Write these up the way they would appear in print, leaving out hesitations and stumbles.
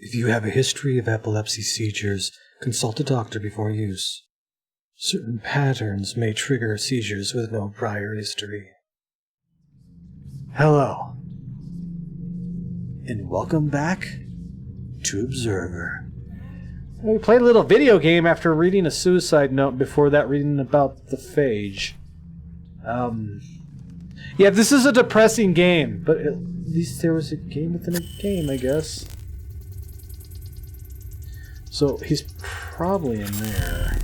If you have a history of epilepsy seizures, consult a doctor before use. Certain patterns may trigger seizures with no prior history. Hello, and welcome back to Observer. We played a little video game after reading a suicide note, before that reading about the phage. Yeah, this is a depressing game, but at least there was a game within a game, I guess. So, he's probably in there.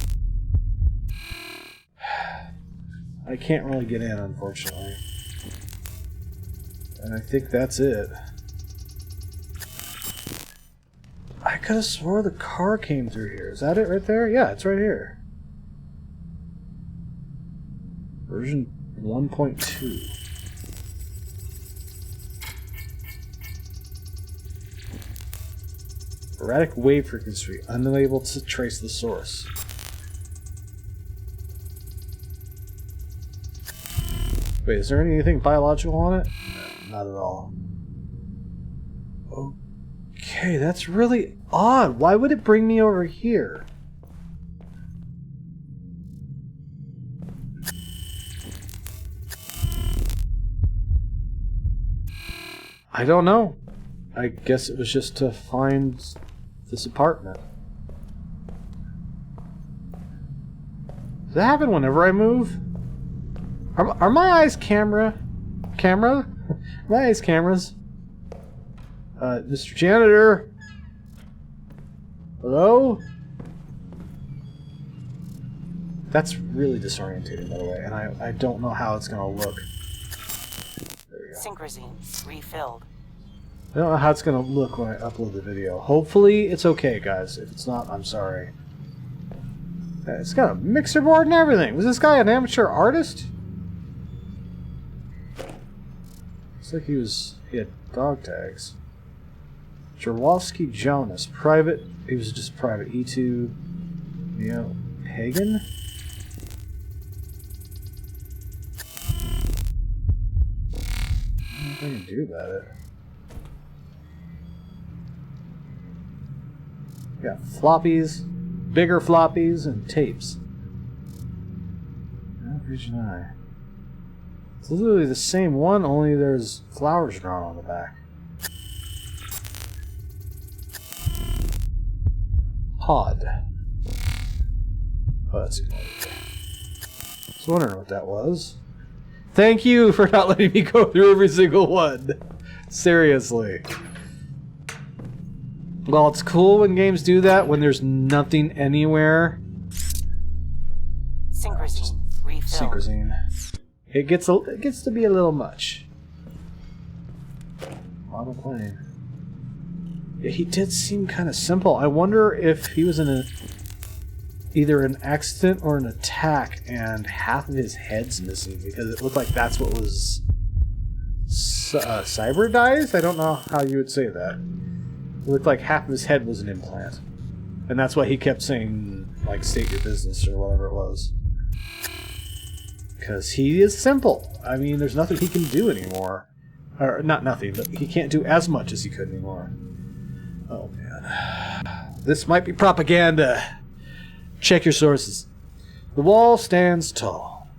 I can't really get in, unfortunately. And I think that's it. I could have swore the car came through here. Is that it right there? Yeah, it's right here. Version 1.2. Erratic wave frequency, unable to trace the source. Wait, is there anything biological on it? No, not at all. Okay, that's really odd. Why would it bring me over here? I don't know. I guess it was just to find this apartment. Does that happen whenever I move? Are my eyes camera? My eyes cameras? Mr. Janitor? Hello? That's really disorientating, by the way, and I don't know how it's gonna look. There we go. Synchrosine refilled. I don't know how it's gonna look when I upload the video. Hopefully it's okay, guys. If it's not, I'm sorry. It's got a mixer board and everything. Was this guy an amateur artist? Looks like he had dog tags. Jarwowski Jonas, private. He was just private. E2, Hagen. I don't know what I can do about it. Got floppies, bigger floppies, and tapes. Region I. It's literally the same one, only there's flowers drawn on the back. Pod. Oh, that's it. I was wondering what that was. Thank you for not letting me go through every single one. Seriously. Well, it's cool when games do that, when there's nothing anywhere. Synchrosine refilled. Synchrosine. It gets to be a little much. Model plane. Yeah, he did seem kind of simple. I wonder if he was in either an accident or an attack, and half of his head's missing, because it looked like that's what was cyberdized? I don't know how you would say that. It looked like half of his head was an implant. And that's why he kept saying, like, state your business or whatever it was. Because he is simple. I mean, there's nothing he can do anymore. Or, not nothing, but he can't do as much as he could anymore. Oh, man. This might be propaganda. Check your sources. The wall stands tall.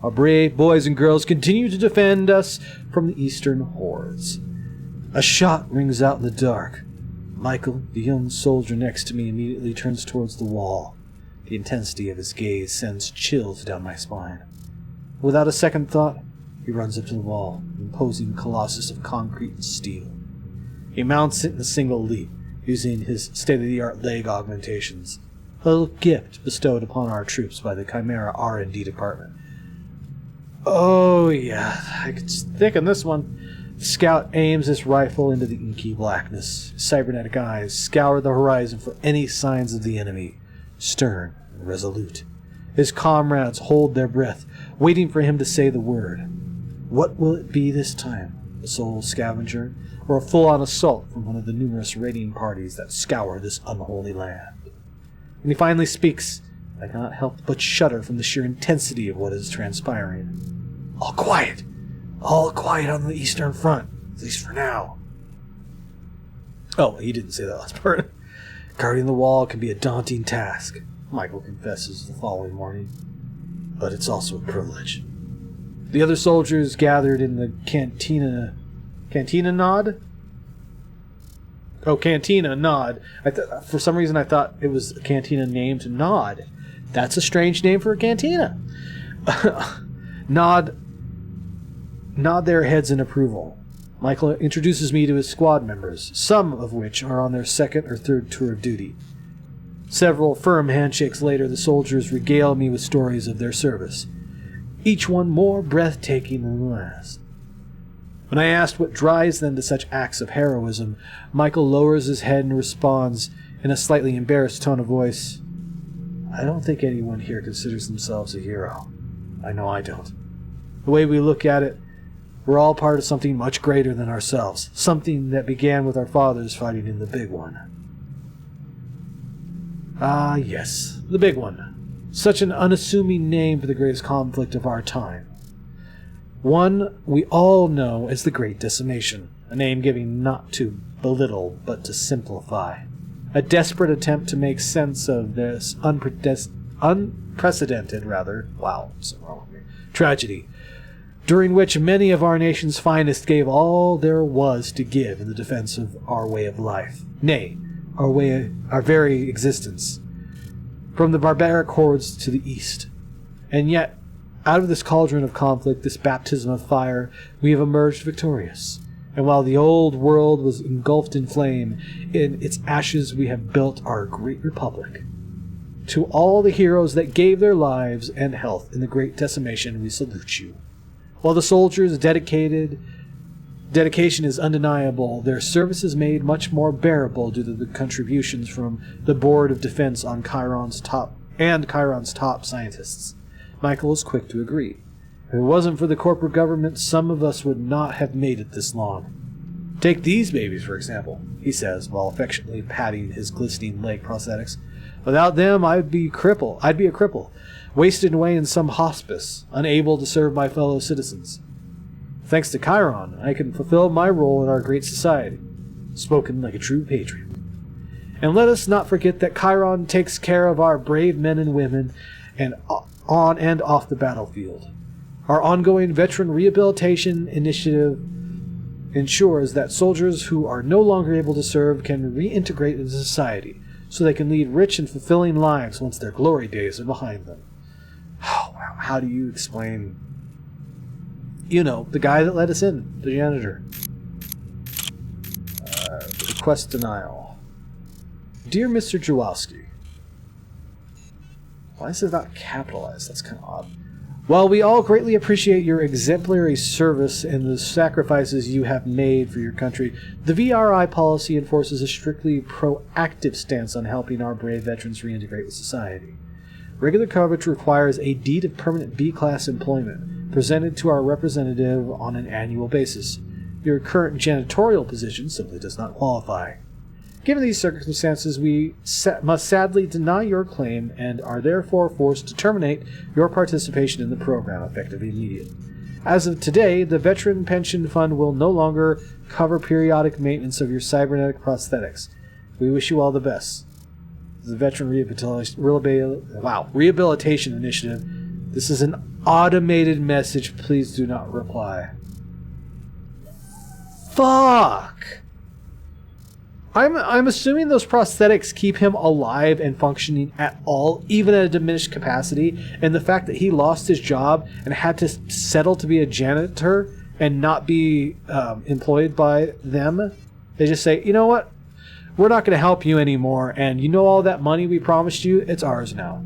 Our brave boys and girls continue to defend us from the eastern hordes. A shot rings out in the dark. Michael, the young soldier next to me, immediately turns towards the wall. The intensity of his gaze sends chills down my spine. Without a second thought, he runs up to the wall, an imposing colossus of concrete and steel. He mounts it in a single leap, using his state-of-the-art leg augmentations, a little gift bestowed upon our troops by the Chimera R&D department. Oh yeah, I could stick on this one. The scout aims his rifle into the inky blackness. His cybernetic eyes scour the horizon for any signs of the enemy, stern and resolute. His comrades hold their breath, waiting for him to say the word. What will it be this time? A sole scavenger, or a full-on assault from one of the numerous raiding parties that scour this unholy land? When he finally speaks, I cannot help but shudder from the sheer intensity of what is transpiring. All quiet! All quiet on the Eastern Front, at least for now. Oh, he didn't say that last part. Guarding the wall can be a daunting task, Michael confesses the following morning. But it's also a privilege. The other soldiers gathered in the cantina... Cantina nod? Oh, Cantina Nod. For some reason I thought it was a cantina named Nod. That's a strange name for a cantina. Nod their heads in approval. Michael introduces me to his squad members, some of which are on their second or third tour of duty. Several firm handshakes later, the soldiers regale me with stories of their service, each one more breathtaking than the last. When I asked what drives them to such acts of heroism, Michael lowers his head and responds in a slightly embarrassed tone of voice, I don't think anyone here considers themselves a hero. I know I don't. The way we look at it, we're all part of something much greater than ourselves, something that began with our fathers fighting in the Big One. Ah, yes, the Big One. Such an unassuming name for the greatest conflict of our time. One we all know as the Great Decimation, a name given not to belittle, but to simplify. A desperate attempt to make sense of this unprecedented, tragedy, during which many of our nation's finest gave all there was to give in the defense of our way of life, nay, our very existence, from the barbaric hordes to the east. And yet, out of this cauldron of conflict, this baptism of fire, we have emerged victorious. And while the old world was engulfed in flame, in its ashes we have built our great republic. To all the heroes that gave their lives and health in the Great Decimation, we salute you. While the soldiers' dedication is undeniable, their service is made much more bearable due to the contributions from the Board of Defense on Chiron's top scientists. Michael is quick to agree. If it wasn't for the corporate government, some of us would not have made it this long. Take these babies, for example, he says, while affectionately patting his glistening leg prosthetics. Without them, I'd be a cripple, wasted away in some hospice, unable to serve my fellow citizens. Thanks to Chiron, I can fulfill my role in our great society. Spoken like a true patriot. And let us not forget that Chiron takes care of our brave men and women and on and off the battlefield. Our ongoing veteran rehabilitation initiative ensures that soldiers who are no longer able to serve can reintegrate into society so they can lead rich and fulfilling lives once their glory days are behind them. Oh, wow. How do you explain, the guy that let us in, the janitor? Request denial. Dear Mr. Jaworski, why is it not capitalized? That's kind of odd. While we all greatly appreciate your exemplary service and the sacrifices you have made for your country, the VRI policy enforces a strictly proactive stance on helping our brave veterans reintegrate with society. Regular coverage requires a deed of permanent B-class employment, presented to our representative on an annual basis. Your current janitorial position simply does not qualify. Given these circumstances, we must sadly deny your claim and are therefore forced to terminate your participation in the program effective immediately. As of today, the Veteran Pension Fund will no longer cover periodic maintenance of your cybernetic prosthetics. We wish you all the best. The Veteran Rehabilitation Initiative. This is an automated message. Please do not reply. Fuck! I'm assuming those prosthetics keep him alive and functioning at all, even at a diminished capacity, and the fact that he lost his job and had to settle to be a janitor and not be employed by them, they just say, you know what? We're not going to help you anymore, and you know all that money we promised you? It's ours now.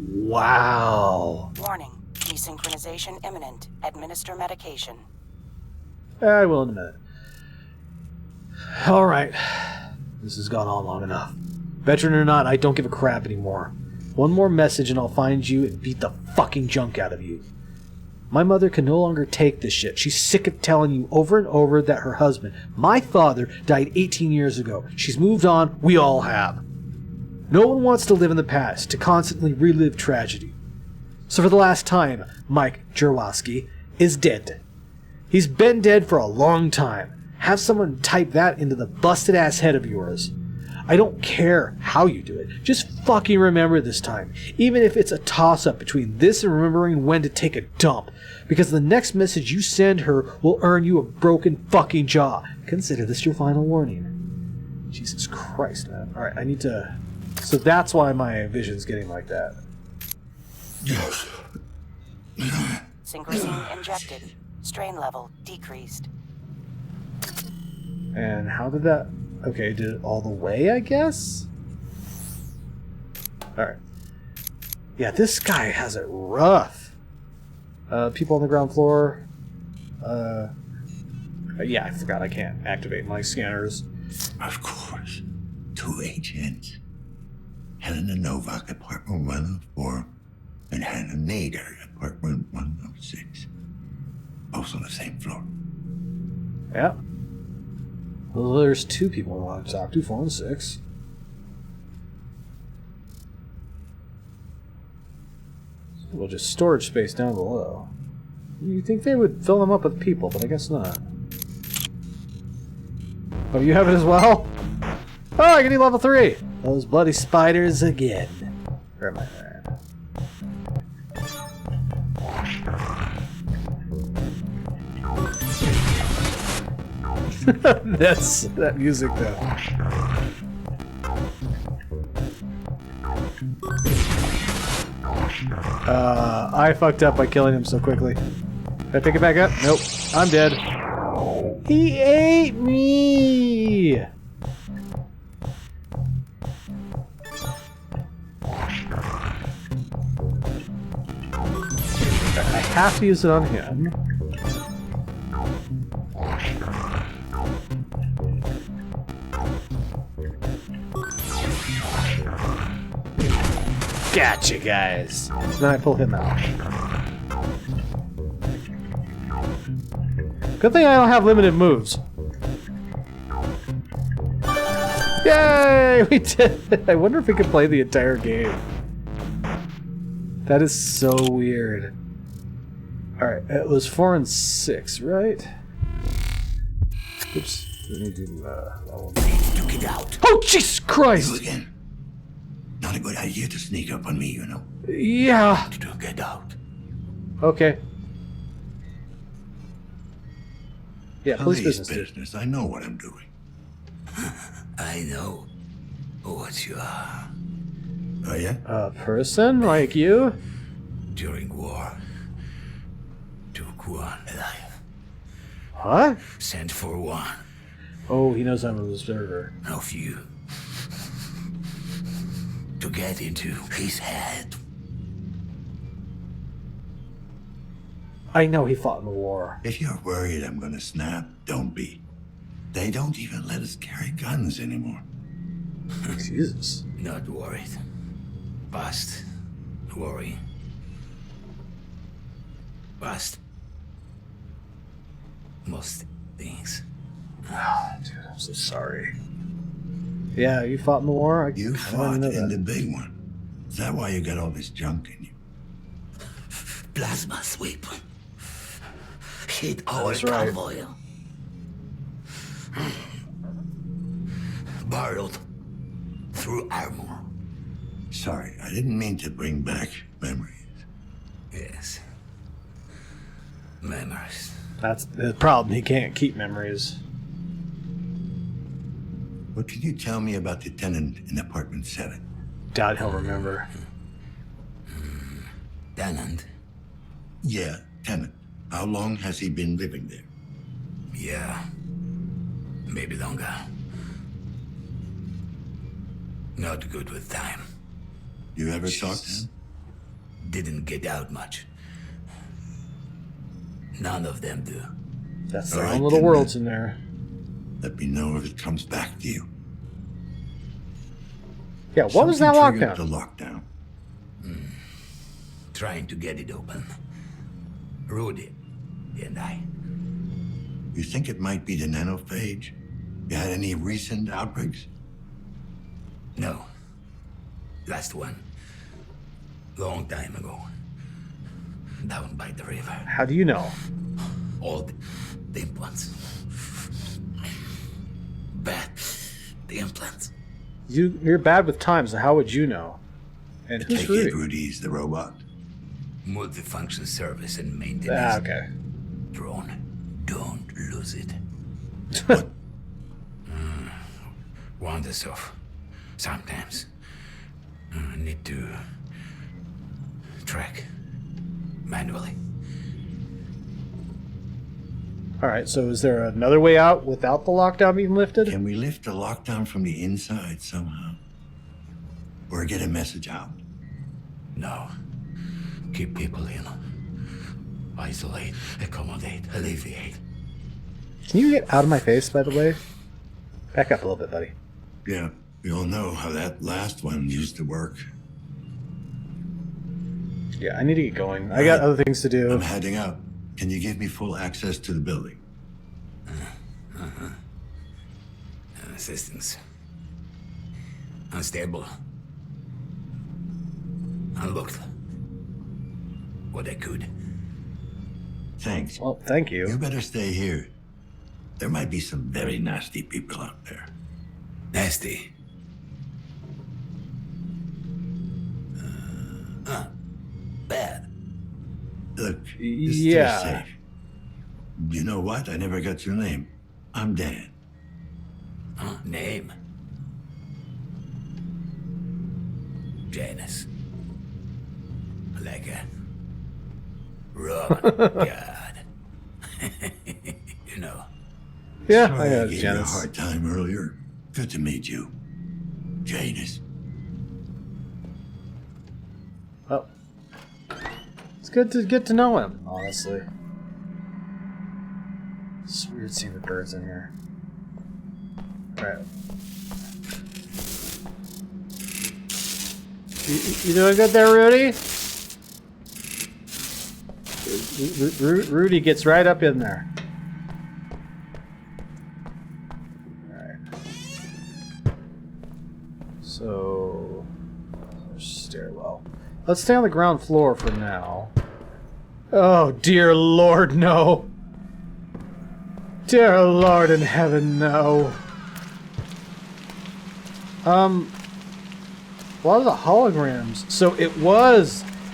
Wow. Warning. Desynchronization imminent. Administer medication. I will in a minute. Alright. This has gone on long enough. Veteran or not, I don't give a crap anymore. One more message and I'll find you and beat the fucking junk out of you. My mother can no longer take this shit. She's sick of telling you over and over that her husband, my father, died 18 years ago. She's moved on. We all have. No one wants to live in the past, to constantly relive tragedy. So for the last time, Mike Jaworski is dead. He's been dead for a long time. Have someone type that into the busted ass head of yours. I don't care how you do it. Just fucking remember this time. Even if it's a toss-up between this and remembering when to take a dump. Because the next message you send her will earn you a broken fucking jaw. Consider this your final warning. Jesus Christ, man. Alright, I need to... So that's why my vision's getting like that. Yes. Synchrosine injected. Strain level decreased. And how did that... Okay, did it all the way, I guess? Alright. Yeah, this guy has it rough. People on the ground floor. Yeah, I forgot I can't activate my scanners. Of course. 2 agents. Helena Novak, apartment 104, and Hannah Nader, apartment 106. Both on the same floor. Yeah. Well, there's 2 people I want to talk to, 4 and 6. Well, just storage space down below. You'd think they would fill them up with people, but I guess not. Oh, you have it as well? Oh, I can do level 3! Those bloody spiders again. Where am I at? That's that music though. I fucked up by killing him so quickly. Did I pick it back up? Nope. I'm dead. He ate me! I have to use it on him. Gotcha, guys. Then I pull him out. Good thing I don't have limited moves. Yay! We did it! I wonder if we could play the entire game. That is so weird. Alright, it was 4 and 6, right? Oops. Let me do that one. To get out. Oh, Jesus Christ! You again. Not a good idea to sneak up on me, you know. Yeah. To get out. Okay. Yeah, police Police business. business. I know what I'm doing. I know what you are. Oh, yeah? A person like you? During war, took one alive. What? Sent for one Oh, he knows I'm an observer. of you. To get into his head. I know he fought in the war. If you're worried I'm gonna snap, don't be. They don't even let us carry guns anymore. Jesus. Not worried. Past worry. Past most things. Oh, dude, I'm so sorry. Yeah, you fought in the war? You I fought didn't know in that. the big one. Is that why you got all this junk in you? Plasma sweep. Hit our That's right. convoy. Barreled through armor. Sorry, I didn't mean to bring back memories. Yes. Memories. That's the problem. He can't keep memories. What can you tell me about the tenant in apartment 7? Doubt he'll remember. Tenant. Yeah, tenant. How long has he been living there? Yeah. Maybe longer. Not good with time. You ever talk to him? Didn't get out much. None of them do. That's All their right, own little then, worlds in there. Let me know if it comes back to you. Yeah, what was that Something triggered lockdown? the lockdown. Trying to get it open. Rudy and I. You think it might be the nanophage? You had any recent outbreaks? No. Last one. Long time ago. Down by the river. How do you know? All the implants. bad. The implants. You're bad with time, so how would you know? And who's Take Rudy? it Rudy's the robot. Multifunction service and maintenance. Ah, okay. Drone. Don't lose it. What? Wanders off. Sometimes. Need to track manually. Alright, so is there another way out without the lockdown being lifted? Can we lift the lockdown from the inside somehow? Or get a message out? No. Keep people in. Isolate, accommodate, alleviate. Can you get out of my face, by the way? Back up a little bit, buddy. Yeah, we all know how that last one used to work. Yeah, I need to get going. I got other things to do. I'm heading out. Can you give me full access to the building? Assistance. Unstable. Unlocked. What I could. Thanks. Well, thank You you. better stay here. There might be some very nasty people out there. Nasty. Bad. Look, just Yeah. stay safe. You know what? I never got your name. I'm Dan. Name. Janus. Like a Roman god. You know. Yeah, Sorry I I got gave you a Janice. hard time earlier. Good to meet you. Janus. Oh. It's good to get to know him, honestly. It's weird seeing the birds in here. Alright. You doing good there, Rudy? Rudy gets right up in there. Alright. So, stairwell. Let's stay on the ground floor for now. Oh, dear Lord, no. Dear Lord in heaven, no. A lot of the holograms. So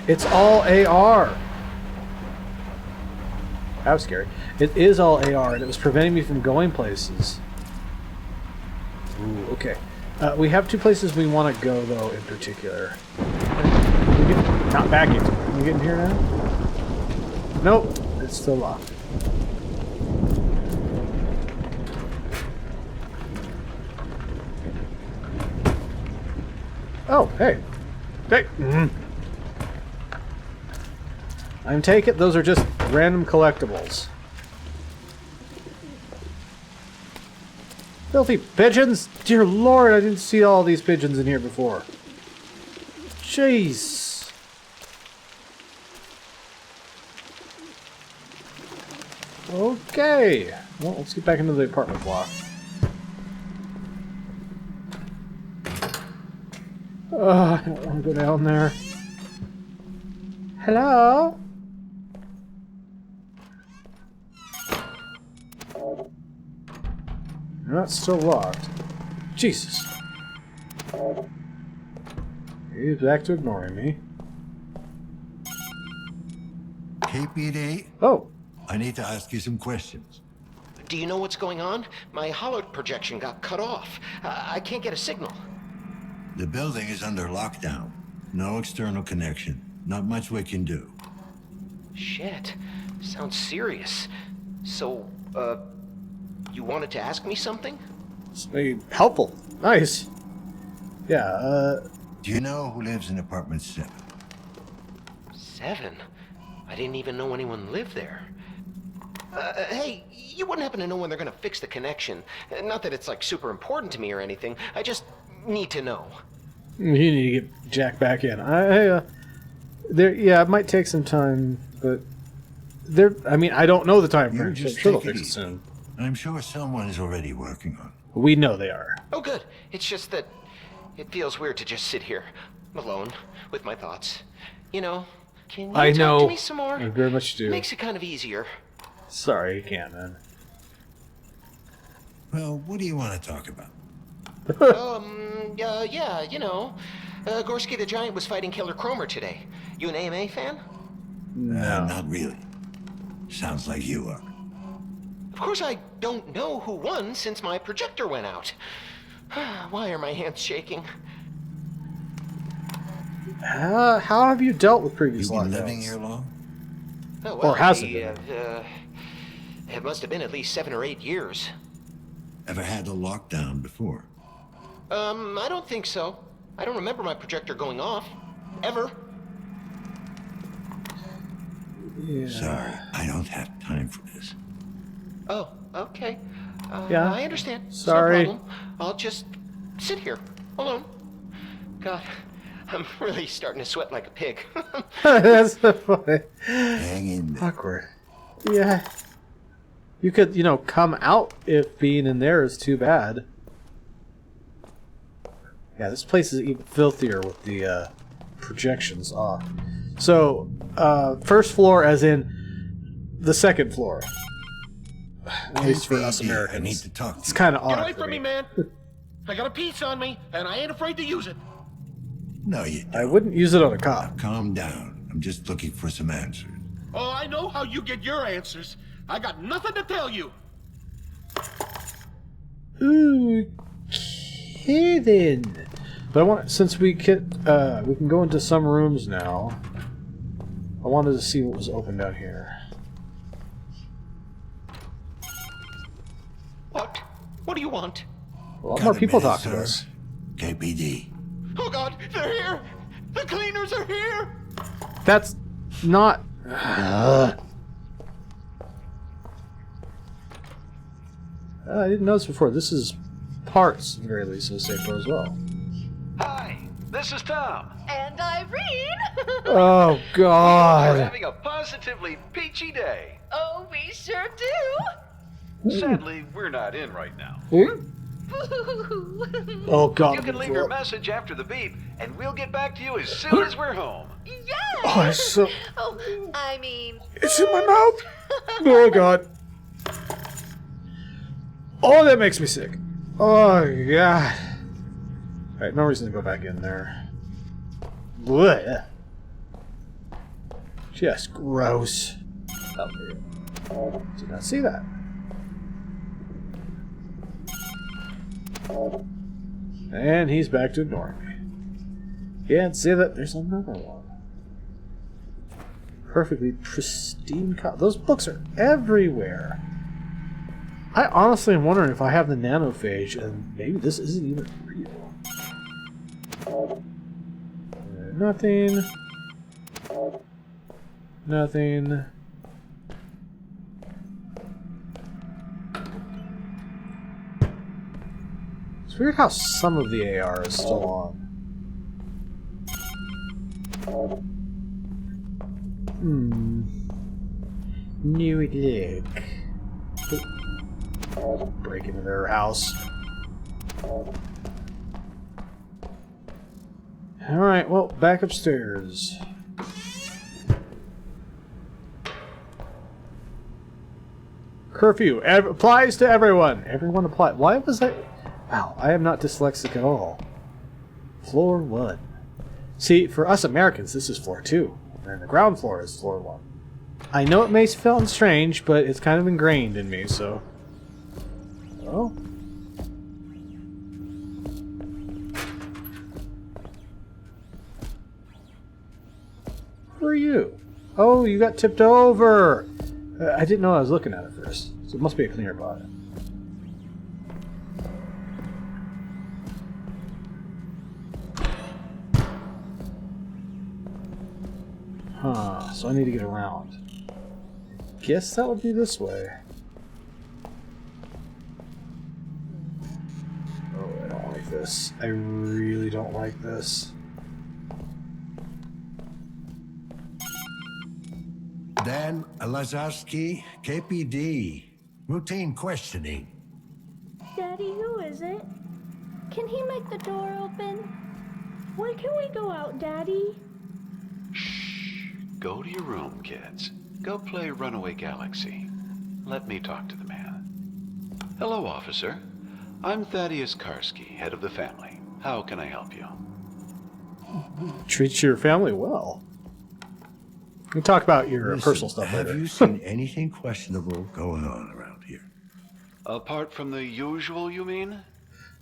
it's all AR. That was scary. It is all AR, and it was preventing me from going places. Ooh, okay. We have two places we want to go, though, in particular. Not backing. Can we get in here now? Nope. It's still locked. Oh, hey. Hey. I'm taking those are just random collectibles. Filthy pigeons? Dear Lord, I didn't see all these pigeons in here before. Jeez. Okay. Well, let's get back into the apartment block. I don't want to go down there. Hello? That's still locked. Jesus. He's back to ignoring me. KPD, Oh. I need to ask you some questions. Do you know what's going on? My holo projection got cut off. I can't get a signal. The building is under lockdown. No external connection. Not much we can do. Shit. Sounds serious. So, you wanted to ask me something? It's helpful. Nice. Yeah, Do you know who lives in apartment 7? 7? I didn't even know anyone lived there. Hey, you wouldn't happen to know when they're gonna fix the connection? Not that it's, like, super important to me or anything. I just need to know. you need to get Jack back in. Yeah, it might take some time, but I mean, I don't know the time You frame. So I'm just sure they'll take it fix it easy. soon. I'm sure someone is already working on it. We know they are. Oh, good. It's just that it feels weird to just sit here, alone, with my thoughts. You know, can you I talk know. to me some more? I very much do. Makes it kind of easier. Sorry, you can't, man. Well, what do you want to talk about? Yeah, you know. Gorski the Giant was fighting Killer Cromer today. You an AMA fan? No. Not really. Sounds like you are. Of course I don't know who won since my projector went out. Why are my hands shaking? How have you dealt with previous You been lockdowns? living here long? Oh, well, Or has it been? It must have been at least 7 or 8 years. Ever had a lockdown before? I don't think so. I don't remember my projector going off. Ever. Yeah. Sorry, I don't have time for this. Oh, okay. Yeah. I understand. Sorry. No problem. I'll just sit here, alone. God, I'm really starting to sweat like a pig. That's so funny. Hang in there. Awkward. Yeah. You could, come out if being in there is too bad. Yeah, this place is even filthier with the projections off. So, first floor as in the second floor. At least for us Americans. I need to talk to It's you. kind of odd. Get away for from me, man! I got a piece on me, and I ain't afraid to use it. No, you don't. I wouldn't use it on a cop. Calm down. I'm just looking for some answers. Oh, I know how you get your answers. I got nothing to tell you. Okay then. But I want, since we can go into some rooms now. I wanted to see what was open down here. What? What do you want? A lot Got more a people minute, talking to sir? us. KPD. Oh God, they're here! The cleaners are here! That's not. I didn't notice before. This is parts, at the very least, of the safe door as well. Hi, this is Tom. And Irene! Oh We're God! having a positively peachy day. Oh, we sure do! Sadly, we're not in right now. Boo-hoo-hoo. Oh God! You can leave your message after the beep, and we'll get back to you as soon as we're home. Yes! Oh, it's so. Oh, I mean... It's in my mouth. Oh God! Oh, that makes me sick. Oh God! All right, no reason to go back in there. Blech. Just gross. Oh, did not see that. And he's back to ignoring me. Yeah, and see that there's another one. Perfectly pristine those books are everywhere. I honestly am wondering if I have the nanophage and maybe this isn't even real. Nothing. Nothing. It's weird how some of the AR is still on. New look. Break into their house. Alright, well, back upstairs. Curfew applies to everyone. Everyone apply. Why was that? Wow, I am not dyslexic at all. Floor 1. See, for us Americans, this is floor 2. And the ground floor is floor 1. I know it may sound strange, but it's kind of ingrained in me, so... Oh. Who are you? Oh, you got tipped over! I didn't know I was looking at it first, so it must be a cleaner bot. Huh, so I need to get around. Guess that would be this way. Oh, I don't like this. I really don't like this. Dan Lazowski, KPD. Routine questioning. Daddy, who is it? Can he make the door open? When can we go out, Daddy? Go to your room, kids. Go play Runaway Galaxy. Let me talk to the man. Hello, officer. I'm Thaddeus Karski, head of the family. How can I help you? Treat your family well. We talk about your personal stuff Have later. you seen anything questionable going on around here? Apart from the usual, you mean?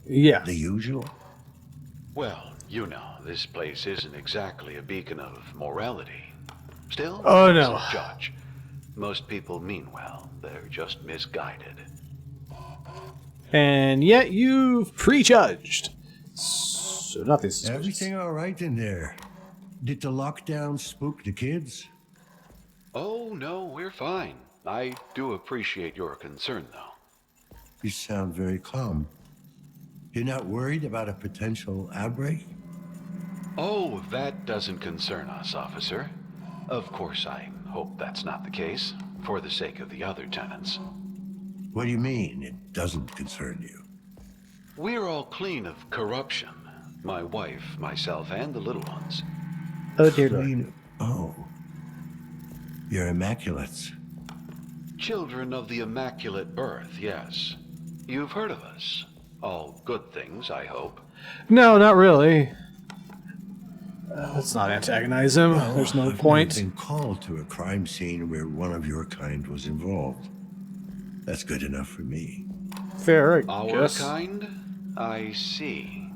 Yeah. The usual? Well, you know, this place isn't exactly a beacon of morality. Still, Oh no. as a judge, most people mean well. They're just misguided. And yet you've prejudged. So nothing suspicious. Everything all right in there? Did the lockdown spook the kids? Oh, no, we're fine. I do appreciate your concern, though. You sound very calm. You're not worried about a potential outbreak? Oh, that doesn't concern us, officer. Of course, I hope that's not the case, for the sake of the other tenants. What do you mean, it doesn't concern you? We're all clean of corruption. My wife, myself, and the little ones. Oh, dear Lord. Oh. You're immaculates. Children of the Immaculate Birth, yes. You've heard of us. All good things, I hope. No, not really. Let's not antagonize him. There's no point. I've been called to a crime scene where one of your kind was involved. That's good enough for me. Fair, I Our guess. kind? I see.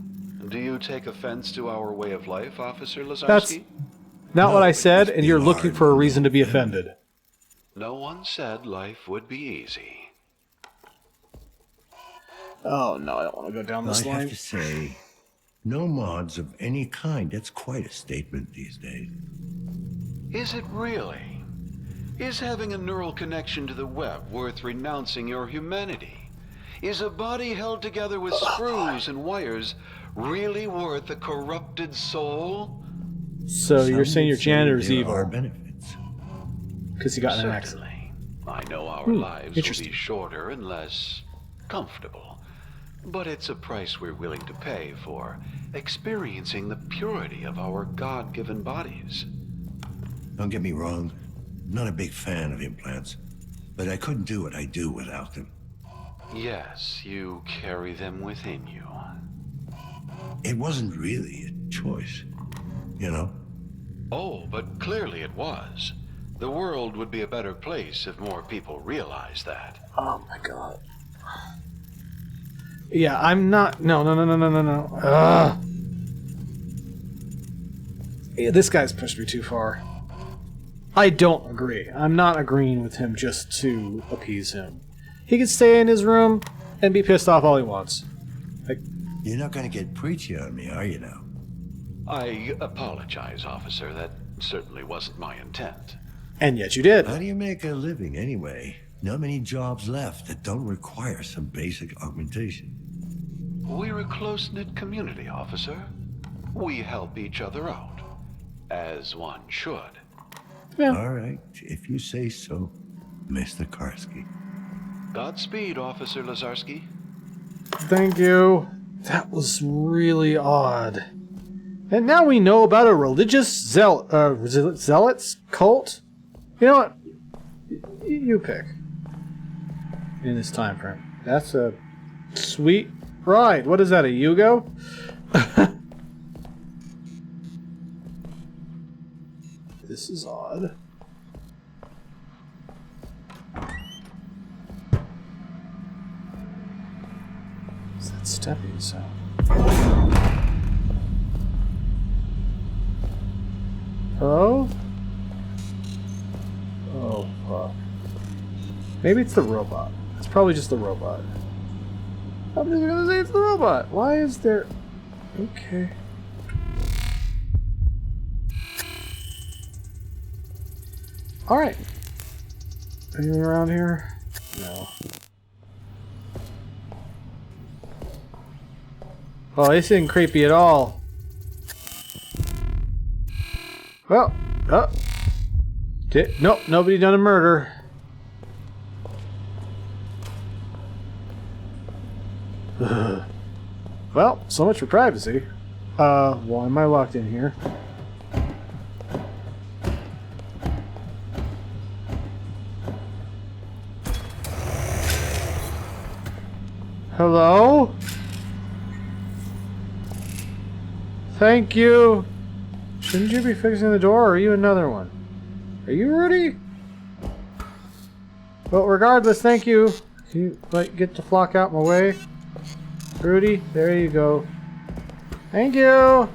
Do you take offense to our way of life, Officer Lazarski? That's not what I said, and you're looking for a reason to be offended. No one said life would be easy. Oh no, I don't want to go down this I line. have to say, no mods of any kind. That's quite a statement these days. Is it really? Is having a neural connection to the web worth renouncing your humanity? Is a body held together with screws and wires really worth a corrupted soul? So you're saying your janitor's there evil are benefits. because he got in an accident. Certainly. I know our lives will interesting. be shorter and less comfortable. But it's a price we're willing to pay for experiencing the purity of our God-given bodies. Don't get me wrong, I'm not a big fan of implants, but I couldn't do what I do without them. Yes, you carry them within you. It wasn't really a choice, you know? Oh, but clearly it was. The world would be a better place if more people realized that. Oh my god. Yeah, I'm not. No. Ugh. Yeah, this guy's pushed me too far. I don't agree. I'm not agreeing with him just to appease him. He can stay in his room and be pissed off all he wants. Like, you're not gonna get preachy on me, are you now? I apologize, officer. That certainly wasn't my intent. And yet you did. How do you make a living anyway? Not many jobs left that don't require some basic augmentation. We're a close-knit community, officer. We help each other out, as one should. Yeah. All right, if you say so, Mr. Karski. Godspeed, Officer Lazarski. Thank you. That was really odd. And now we know about a religious zealots cult. You know what? You pick. In this time frame. That's a sweet ride. What is that, a Yugo? This is odd. What's that stepping sound? Hello? Oh, fuck. Maybe it's the robot. It's probably just the robot. I'm just gonna say it's the robot. Why is there... Okay. Alright. Anything around here? No. Oh, this isn't creepy at all. Well, nope, nobody done a murder. Well, so much for privacy. Why am I locked in here? Hello? Thank you. Shouldn't you be fixing the door, or are you another one? Are you Rudy? Well, regardless, thank you. Can you, like, get the flock out my way? Rudy, there you go. Thank you!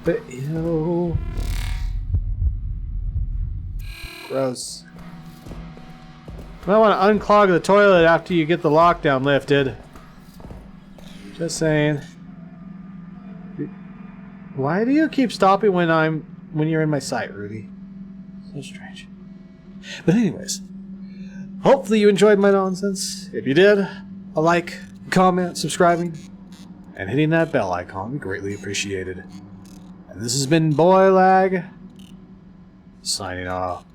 But, ew. Gross. You might want to unclog the toilet after you get the lockdown lifted. Just saying. Why do you keep stopping when you're in my sight, Rudy? So strange. But anyways, hopefully you enjoyed my nonsense. If you did, a like, comment, subscribing, and hitting that bell icon would be greatly appreciated. And this has been Boy Lag, signing off.